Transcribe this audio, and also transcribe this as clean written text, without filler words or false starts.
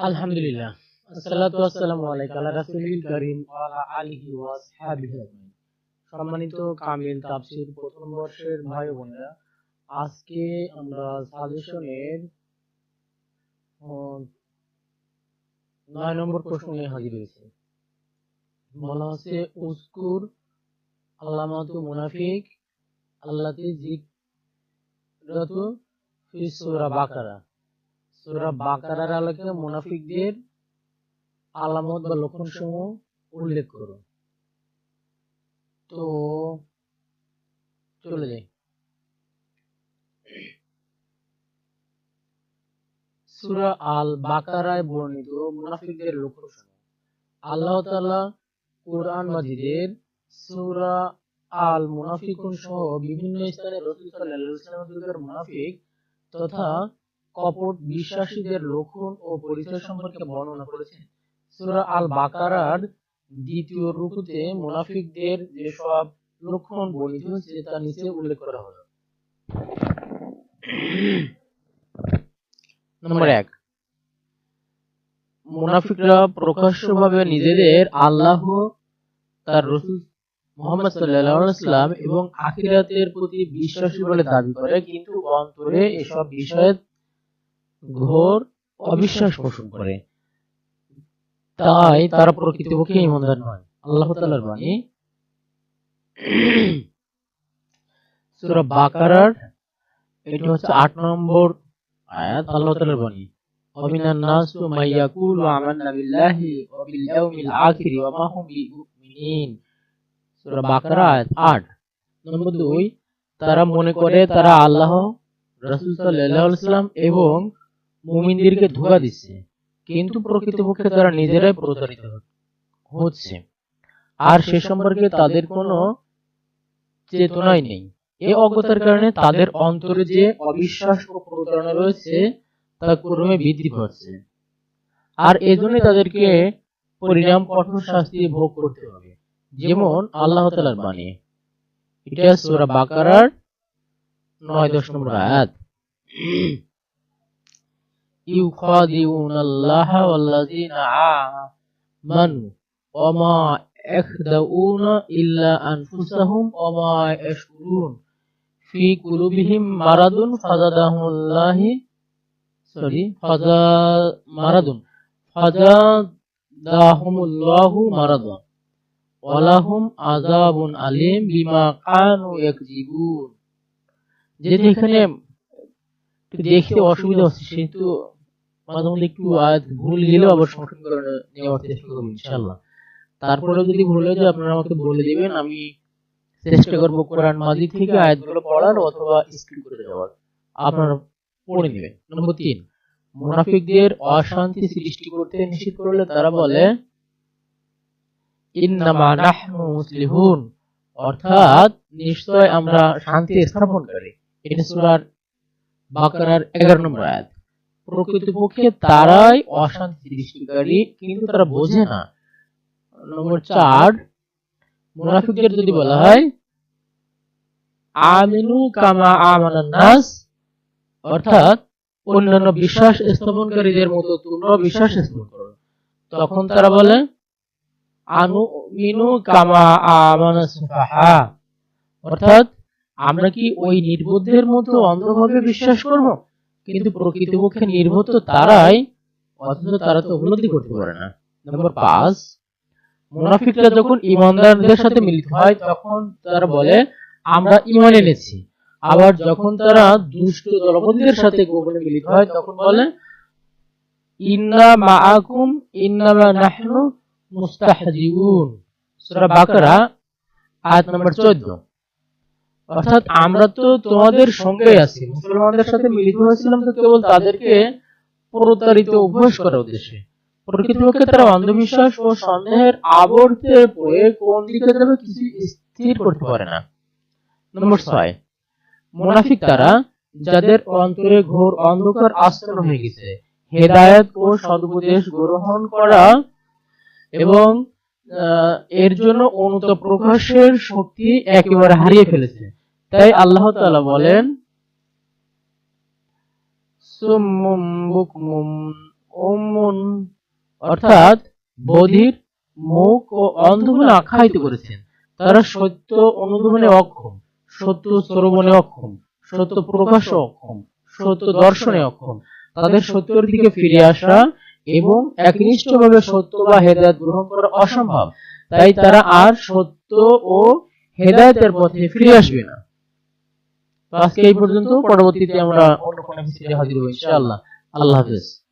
আলহামদুলিল্লাহ, আসসালাতু ওয়াসসালামু আলাইকা আলা রাসূলিল কারীম ওয়া আলা আলিহি ওয়া আসহাবিহি আজমাইন। সম্মানিত কামিল তাফসীর প্রথম বর্ষের ভাই ও বোনেরা, আজকে আমরা সাজেশনের 9 নম্বর প্রশ্ন নিয়ে হাজির হয়েছি। বলা হচ্ছে উযকুর আলামাতু মুনাফিক আল্লাতী যিকরাতু ফি সূরা বাকারা। সূরা বাকারার আলোকে মুনাফিকদের আলামত বা লক্ষণ সমূহ উল্লেখ করো। তো চলে যাই। সূরা আল বাকারায় বর্ণিত মুনাফিকদের লক্ষণ সমূহ। আল্লাহ তাআলা কুরআন মাজিদের সূরা আল মুনাফিকুন সহ বিভিন্ন স্থানে রাসূল সাল্লাল্লাহু আলাইহি ওয়াসাল্লামের যুগের মুনাফিক তথা কপট বিশ্বাসীদের লক্ষণ ও পরিচয় সম্পর্কে বর্ণনা করেছেন। সূরা আল বাকারার দ্বিতীয় রুকুতে মুনাফিকদের যেসব লক্ষণ বর্ণিত হয়েছে তা নিচে উল্লেখ করা হলো। নম্বর 1, মুনাফিকরা প্রকাশ্যভাবে নিজেদের আল্লাহ, তার রাসূল মুহাম্মদ সাল্লাল্লাহু আলাইহি ওয়াসাল্লাম এবং আখিরাতের প্রতি বিশ্বাসী বলে দাবি করে, কিন্তু অন্তরে এসব বিষয়ে ঘোর অবিশ্বাস পোষণ করে। তাই তারা প্রকৃতপক্ষে ঈমানদার নয়। আল্লাহ তাআলার বাণী, সূরা বাকারার এটা হচ্ছে 8 নম্বর আয়াত। আল্লাহ তাআলার বাণী, ওয়ামিনান নাসু মাইয়াকুলু আমান্না বিল্লাহি ওয়া বিল ইয়াউমিল আখির ওয়া মা হুম বিমুমিনিন। সূরা বাকারা আয়াত 8। নম্বর 2, তারা মনে করে তারা আল্লাহ, রাসূল সাল্লাল্লাহু আলাইহি ওয়াসাল্লাম এবং মুমিনদেরকে ধোঁকা দিচ্ছে, কিন্তু প্রকৃতপক্ষে তারা নিজেরাই প্রতারিত হচ্ছে আর সে সম্পর্কে তাদের কোনো চেতনাই নেই। এই অজ্ঞতার কারণে তাদের অন্তরে যে অবিশ্বাস ও প্রতারণা রয়েছে তা ক্রমে বৃদ্ধি পাচ্ছে, আর এজন্য তাদেরকে পরিণাম কঠোর শাস্তি ভোগ করতে হবে। যেমন আল্লাহ তাআলার বাণী, এটা সূরা বাকারার 9-10 নম্বর আয়াত, ইউখাদিউনাল্লাহা ওয়াল্লাযীনা আমানু ওয়া মা ইয়াখদাউনা ইল্লা আনফুসাহুম ওয়া মা ইয়াশউরুন ফি কুলুবিহিম মারাদুন ফাজাদাহুমুল্লাহু মারাদা ওয়া লাহুম আযাবুন আলীম বিমা কানু ইয়াকযিবুন। যেহেতু এখানে দেখতে অসুবিধা হচ্ছে, সেহেতু মাঝে মধ্যে একটু আয়াত ভুল গেলেও আবার সংশোধন করে নেওয়ার চেষ্টা করবো ইনশাআল্লাহ। তারপরে যদি ভুল হয়ে যায় আপনারা আমাকে বলে দিবেন, আমি চেষ্টা করবো কোরআন মাজিদ থেকে আয়াতগুলো পড়ার অথবা স্ক্রিন করে দেওয়ার, আপনারা পড়ে নেবেন। নম্বর 3, মুনাফিকদের অশান্তি সৃষ্টি করতে নিষেধ করলে তারা বলে ইন্নামা নাহনু মুসলিহুন, অর্থাৎ নিশ্চয় আমরা শান্তি স্থাপনকারী। এটা সূরা বাকারার 11 নম্বর আয়াত। প্রকৃতপক্ষে তারাই অশান্তি সৃষ্টিকারী, কিন্তু তারা বোঝে না। নম্বর 4, মুনাফিকদের যদি বলা হয় আমিনু কামা আমানান নাস, অর্থাৎ অন্যান্য বিশ্বাস স্থাপনকারীদের মতো তোমরা বিশ্বাস স্থাপন করো, তখন তারা বলে আনুমিনু কামা আমানাস সুফাহা, অর্থাৎ আমরা কি ওই নির্বোধের মতো অন্ধভাবে বিশ্বাস করব? কিন্তু প্রকৃতপক্ষে নির্বোধ তো তারাই, অথচ তারা তো উপলব্ধি করতে পারে না। নম্বর 5, মুনাফিকরা যখন ঈমানদারদের সাথে মিলিত হয় তখন তারা বলে আমরা ঈমান এনেছি, আবার যখন তারা দুষ্ট দলবদ্ধদের সাথে গোপনে মিলিত হয় তখন বলে ইন্না মাআকুম ইন্নামা নাহনু মুস্তাহজিউন। সূরা বাকারা আয়াত নম্বর 14। অর্থাৎ আমরা তো তোমাদের সঙ্গে আছি, মুসলমানদের সাথে মিলিত হয়েছিলাম তো কেবল তাদেরকে প্রতারিত উপহাস করার উদ্দেশ্যে। প্রকৃতপক্ষে তারা অন্ধবিশ্বাস ও সন্দেহের আবর্তে পড়ে কোন দিকে যাবে কিছু স্থির করতে পারে না। নম্বর 6, মুনাফিক তারা যাদের অন্তরে ঘোর অন্ধকার আচ্ছন্ন হয়ে গেছে, হেদায়েত ও সদুপদেশ গ্রহণ করা এবং এর জন্য অনুত প্রকাশের শক্তি একেবারে হারিয়ে ফেলেছে। তাই আল্লাহ তাআলা বলেন সুম্মুম বুকমুম উম্মুন, অর্থাৎ বধির, মুখ ও অন্ধ বলে আখ্যায়িত করেছেন। তারা সত্য অনুধাবনে অক্ষম, সত্য শ্রবণে অক্ষম, সত্য প্রকাশে অক্ষম, সত্য দর্শনে অক্ষম। তাদের সত্যের দিকে ফিরে আসা এবং একনিষ্ঠভাবে সত্য বা হেদায়েত গ্রহণ করা অসম্ভব। তাই তারা আর সত্য ও হেদায়েতের পথে ফিরে আসবে না। তো আজকে এই পর্যন্ত, পরবর্তীতে আমরা অন্য কোনো এপিসোডে হাজির হব ইনশাআল্লাহ। আল্লাহ হাফেজ।